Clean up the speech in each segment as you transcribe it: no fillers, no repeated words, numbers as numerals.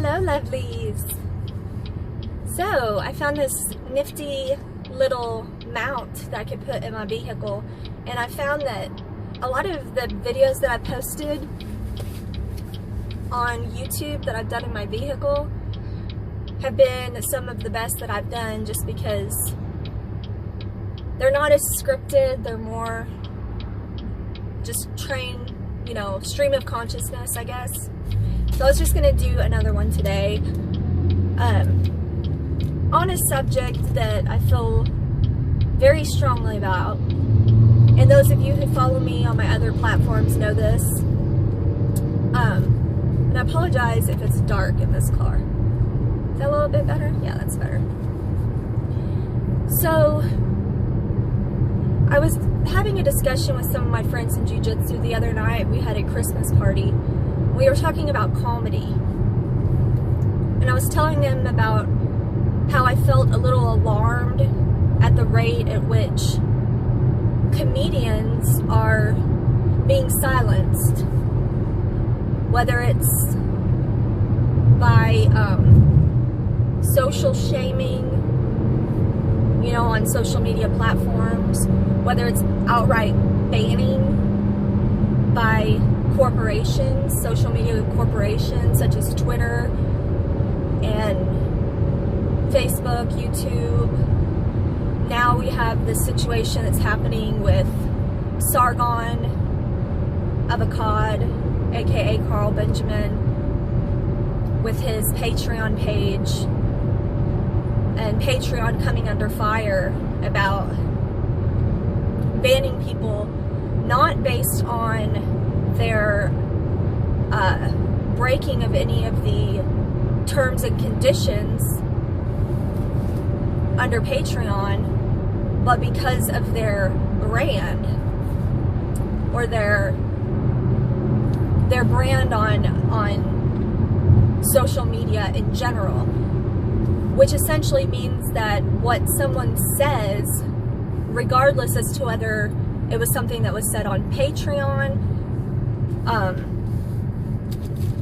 Hello, lovelies. So I found this nifty little mount that I could put in my vehicle, and I found that a lot of the videos that I posted on YouTube that I've done in my vehicle have been some of the best that I've done, just because they're not as scripted. They're more just trained, you know, stream of consciousness, I guess. So I was just gonna do another one today on a subject that I feel very strongly about. And those of you who follow me on my other platforms know this. And I apologize if it's dark in this car. Is that a little bit better? Yeah, that's better. So I was having a discussion with some of my friends in jiu-jitsu the other night. We had a Christmas party. We were talking about comedy, and I was telling them about how I felt a little alarmed at the rate at which comedians are being silenced, whether it's by social shaming, you know, on social media platforms, whether it's outright banning by corporations, social media corporations such as Twitter and Facebook, YouTube. Now we have this situation that's happening with Sargon of Akkad, aka Carl Benjamin, with his Patreon page, and Patreon coming under fire about banning people not based on their breaking of any of the terms and conditions under Patreon, but because of their brand, or their brand on social media in general, which essentially means that what someone says, regardless as to whether it was something that was said on Patreon,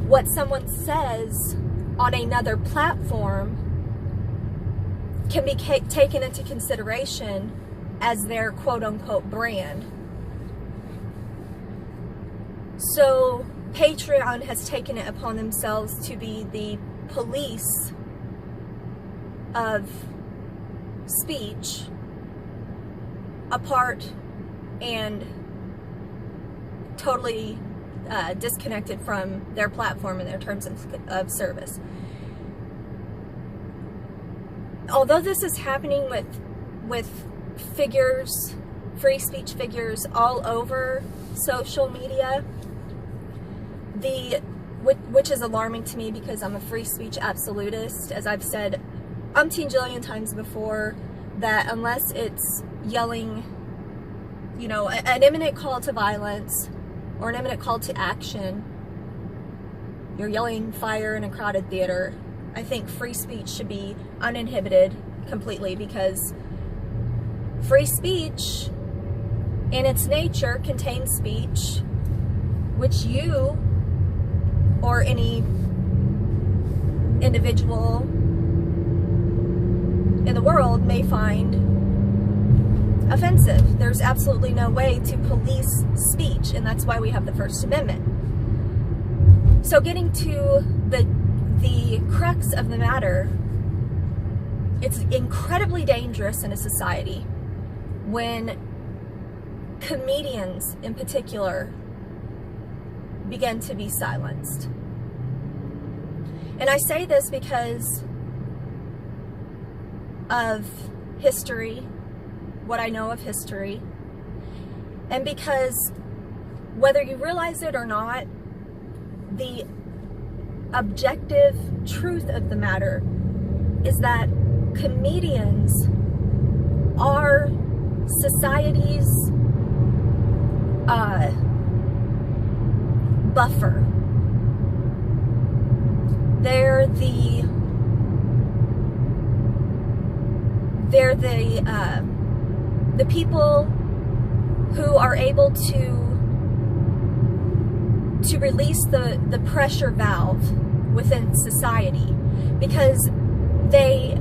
what someone says on another platform can be taken into consideration as their quote-unquote brand. So Patreon has taken it upon themselves to be the police of speech, apart and totally disconnected from their platform and their terms of service. Although this is happening with figures, free speech figures all over social media, which is alarming to me because I'm a free speech absolutist, as I've said umpteen jillion times before, that unless it's yelling, you know, an imminent call to violence or an imminent call to action, you're yelling fire in a crowded theater, I think free speech should be uninhibited completely, because free speech in its nature contains speech which you or any individual in the world may find offensive. There's absolutely no way to police speech, and that's why we have the First Amendment. So getting to the crux of the matter, it's incredibly dangerous in a society when comedians in particular begin to be silenced. And I say this because of history, what I know of history, and because whether you realize it or not, the objective truth of the matter is that comedians are society's buffer. They're the people who are able to release the pressure valve within society, because they,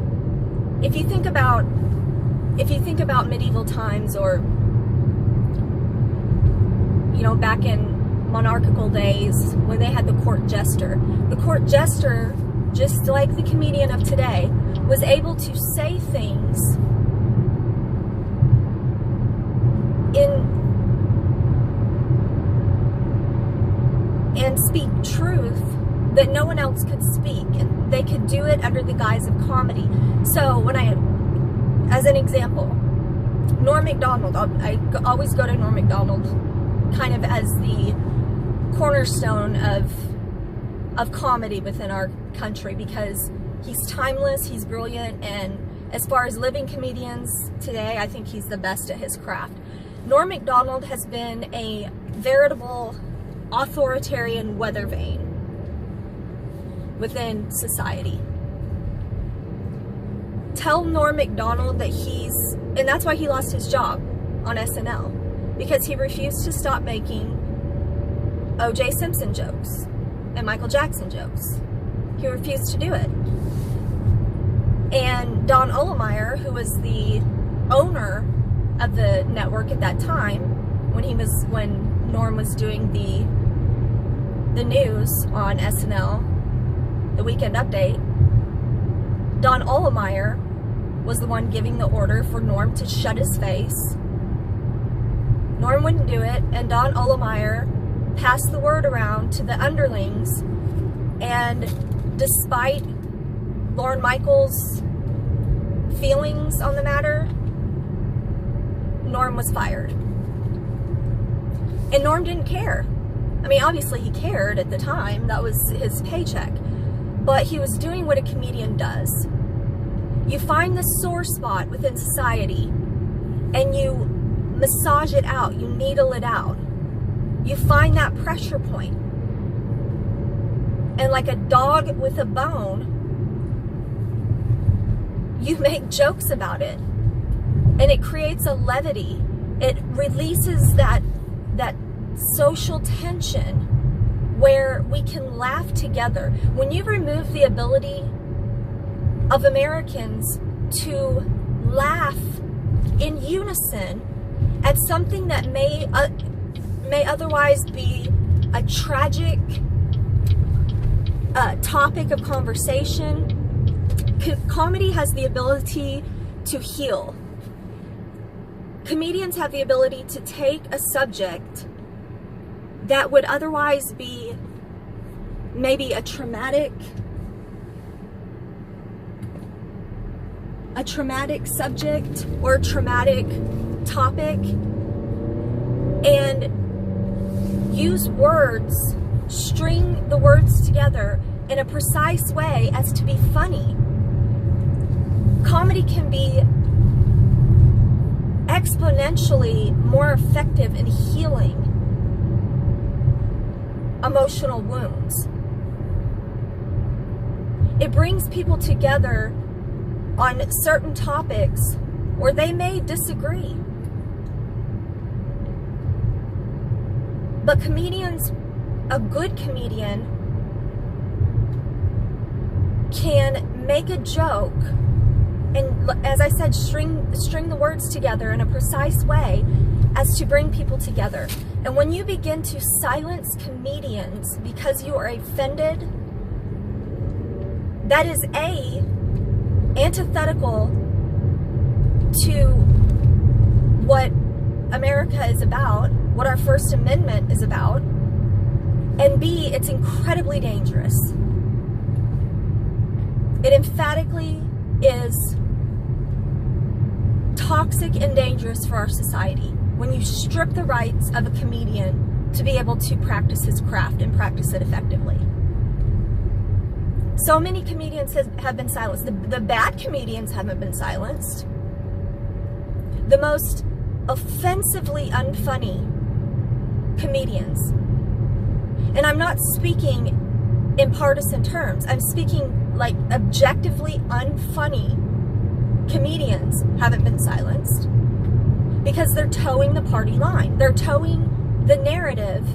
if you think about medieval times, or you know, back in monarchical days when they had the court jester, just like the comedian of today, was able to say things and speak truth that no one else could speak, and they could do it under the guise of comedy. So as an example, Norm Macdonald, I always go to Norm Macdonald kind of as the cornerstone of comedy within our country, because he's timeless, he's brilliant, and as far as living comedians today, I think he's the best at his craft. Norm Macdonald has been a veritable authoritarian weather vane within society. Tell Norm Macdonald that and that's why he lost his job on SNL, because he refused to stop making O.J. Simpson jokes and Michael Jackson jokes. He refused to do it. And Don Ohlmeyer, who was the owner of the network at that time, when Norm was doing the news on SNL, the Weekend Update, Don Ohlmeyer was the one giving the order for Norm to shut his face. Norm wouldn't do it, and Don Ohlmeyer passed the word around to the underlings, and despite Lorne Michaels' feelings on the matter, Norm was fired. And Norm didn't care. I mean, obviously he cared at the time, that was his paycheck, but he was doing what a comedian does. You find the sore spot within society and you massage it out, you needle it out. You find that pressure point, and like a dog with a bone, you make jokes about it, and it creates a levity. It releases that social tension where we can laugh together. When you remove the ability of Americans to laugh in unison at something that may otherwise be a tragic topic of conversation, comedy has the ability to heal. Comedians have the ability to take a subject that would otherwise be maybe a traumatic subject or a traumatic topic, and use words, string the words together in a precise way as to be funny. Comedy can be exponentially more effective in healing emotional wounds. It brings people together on certain topics where they may disagree. But comedians, a good comedian, can make a joke and, as I said, string the words together in a precise way as to bring people together. And when you begin to silence comedians because you are offended, that is antithetical to what America is about, what our First Amendment is about, and B, it's incredibly dangerous. It emphatically is toxic and dangerous for our society when you strip the rights of a comedian to be able to practice his craft and practice it effectively. So many comedians have been silenced. The bad comedians haven't been silenced. The most offensively unfunny comedians, and I'm not speaking in partisan terms, I'm speaking like objectively unfunny comedians haven't been silenced because they're towing the party line. They're towing the narrative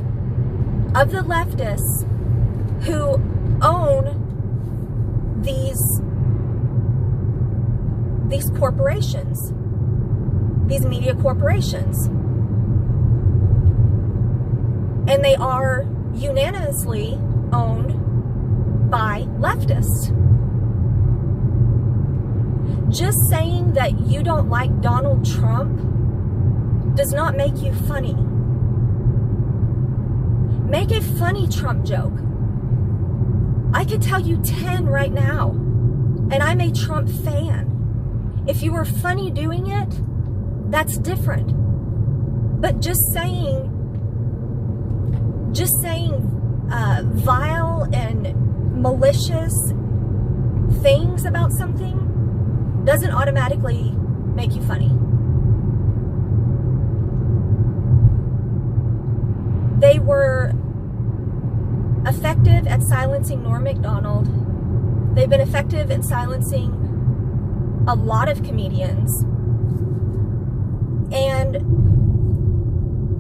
of the leftists who own these media corporations. And they are unanimously owned by leftists. Just saying that you don't like Donald Trump does not make you funny. Make a funny Trump joke. I could tell you 10 right now, and I'm a Trump fan. If you were funny doing it, that's different. But just saying vile and malicious things about something doesn't automatically make you funny. They were effective at silencing Norm Macdonald. They've been effective in silencing a lot of comedians. And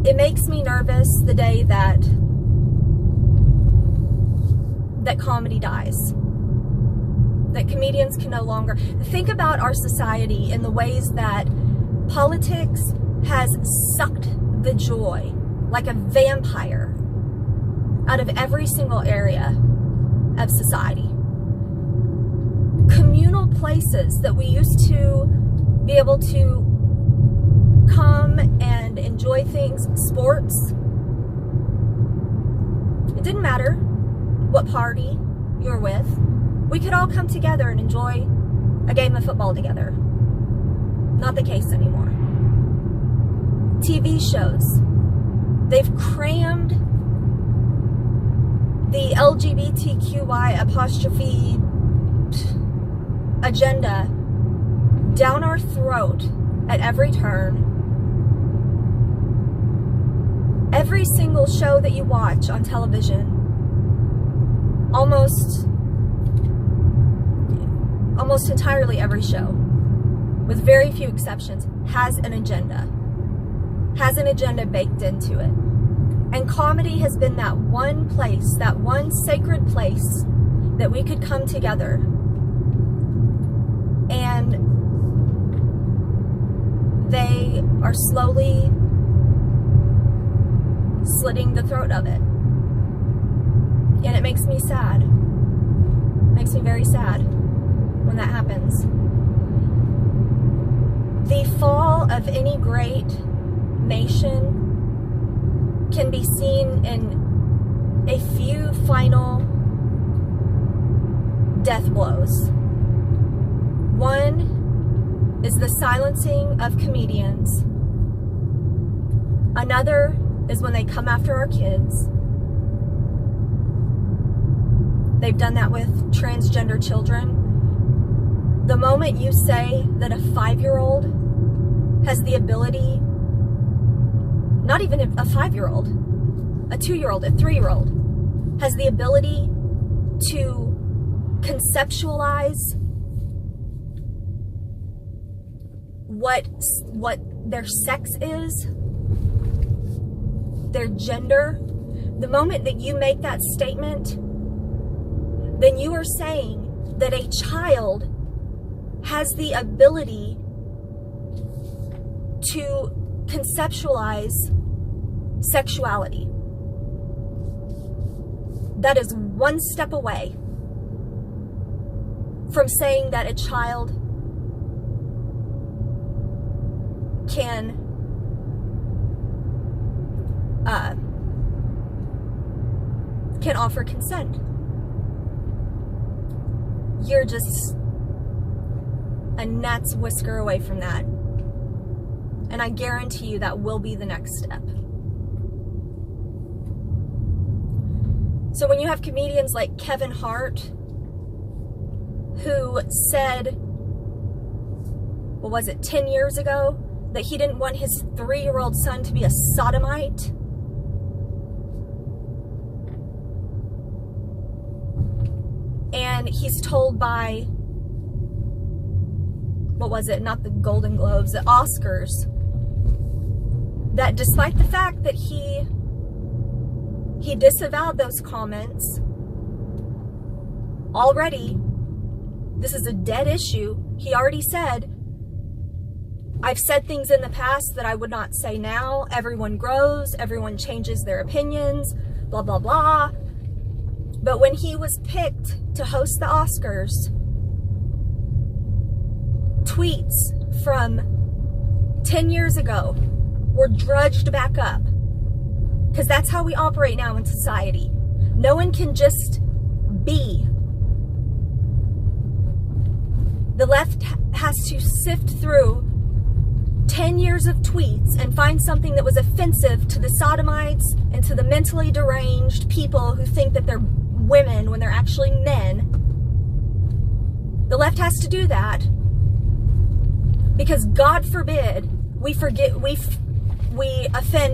it makes me nervous the day that comedy dies. That comedians can no longer... Think about our society in the ways that politics has sucked the joy like a vampire out of every single area of society. Communal places that we used to be able to come and enjoy things, sports. It didn't matter what party you're with. We could all come together and enjoy a game of football together. Not the case anymore. TV shows. They've crammed the LGBTQI apostrophe agenda down our throat at every turn. Every single show that you watch on television, almost entirely every show, with very few exceptions, has an agenda baked into it. And comedy has been that one place, that one sacred place that we could come together and they are slowly slitting the throat of it. And it makes me sad. It makes me very sad when that happens. The fall of any great nation can be seen in a few final death blows. One is the silencing of comedians. Another is when they come after our kids. They've done that with transgender children. The moment you say that a 5-year-old has the ability, not even a 5-year-old, a 2-year-old, a 3-year-old, has the ability to conceptualize what their sex is, their gender, the moment that you make that statement, then you are saying that a child has the ability to conceptualize sexuality. That is one step away from saying that a child can offer consent. You're just a gnat's whisker away from that. And I guarantee you that will be the next step. So when you have comedians like Kevin Hart, who said, 10 years ago, that he didn't want his 3-year-old son to be a sodomite. And he's told by, not the Golden Globes, the Oscars, that despite the fact that he disavowed those comments, already, this is a dead issue. He already said I've said things in the past that I would not say now. Everyone grows, everyone changes their opinions, blah, blah, blah. But when he was picked to host the Oscars, tweets from 10 years ago were drudged back up. Because that's how we operate now in society. No one can just be. The left has to sift through 10 years of tweets and find something that was offensive to the sodomites and to the mentally deranged people who think that they're women when they're actually men. The left has to do that because, God forbid, we offend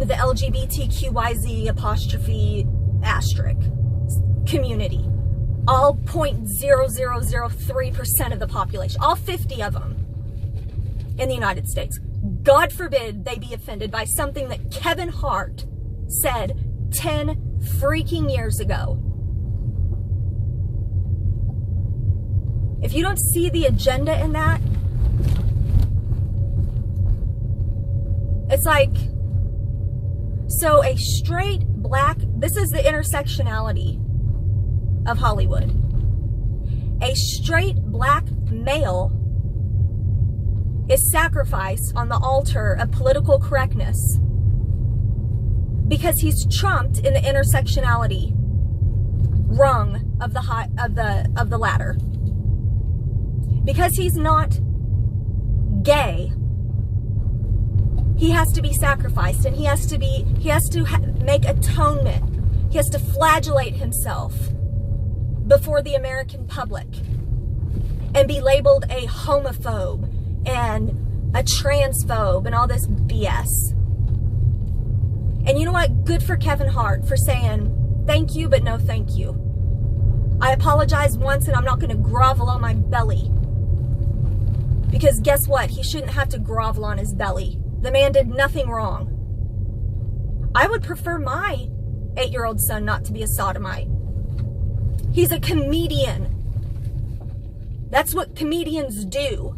the LGBTQYZ' community. All 0.0003% of the population, all 50 of them in the United States. God forbid they be offended by something that Kevin Hart said 10 freaking years ago. If you don't see the agenda in that, it's like, so a straight black, this is the intersectionality of Hollywood. A straight black male is sacrificed on the altar of political correctness because he's trumped in the intersectionality rung of the ladder. Because he's not gay, he has to be sacrificed, and he has to make atonement. He has to flagellate himself before the American public and be labeled a homophobe and a transphobe and all this BS. And you know what? Good for Kevin Hart for saying, thank you, but no thank you. I apologize once and I'm not going to grovel on my belly. Because guess what? He shouldn't have to grovel on his belly. The man did nothing wrong. I would prefer my 8-year-old son not to be a sodomite. He's a comedian. That's what comedians do.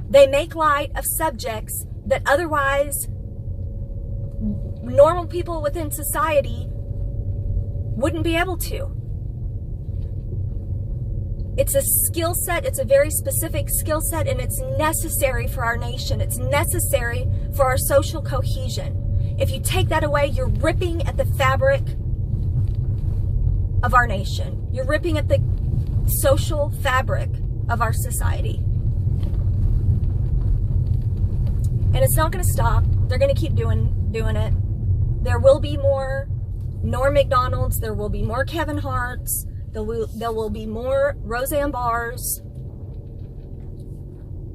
They make light of subjects that otherwise normal people within society wouldn't be able to. It's a skill set, it's a very specific skill set, and it's necessary for our nation. It's necessary for our social cohesion. If you take that away, you're ripping at the fabric of our nation. You're ripping at the social fabric of our society. And it's not going to stop. They're going to keep doing it. There will be more Norm McDonald's. There will be more Kevin Hart's. There will be more Roseanne Barrs.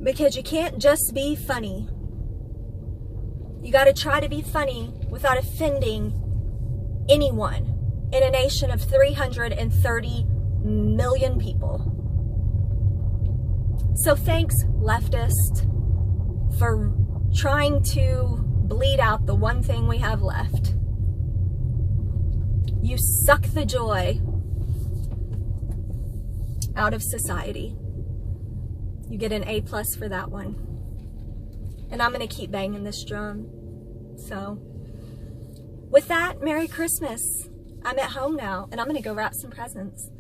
Because you can't just be funny. You got to try to be funny without offending anyone in a nation of 330 million people. So thanks, leftist, for trying to bleed out the one thing we have left. You suck the joy out of society. You get an A+ for that one. And I'm going to keep banging this drum. So, with that, Merry Christmas. I'm at home now, and I'm going to go wrap some presents.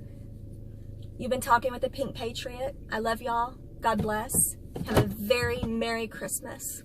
You've been talking with the Pink Patriot. I love y'all. God bless. Have a very Merry Christmas.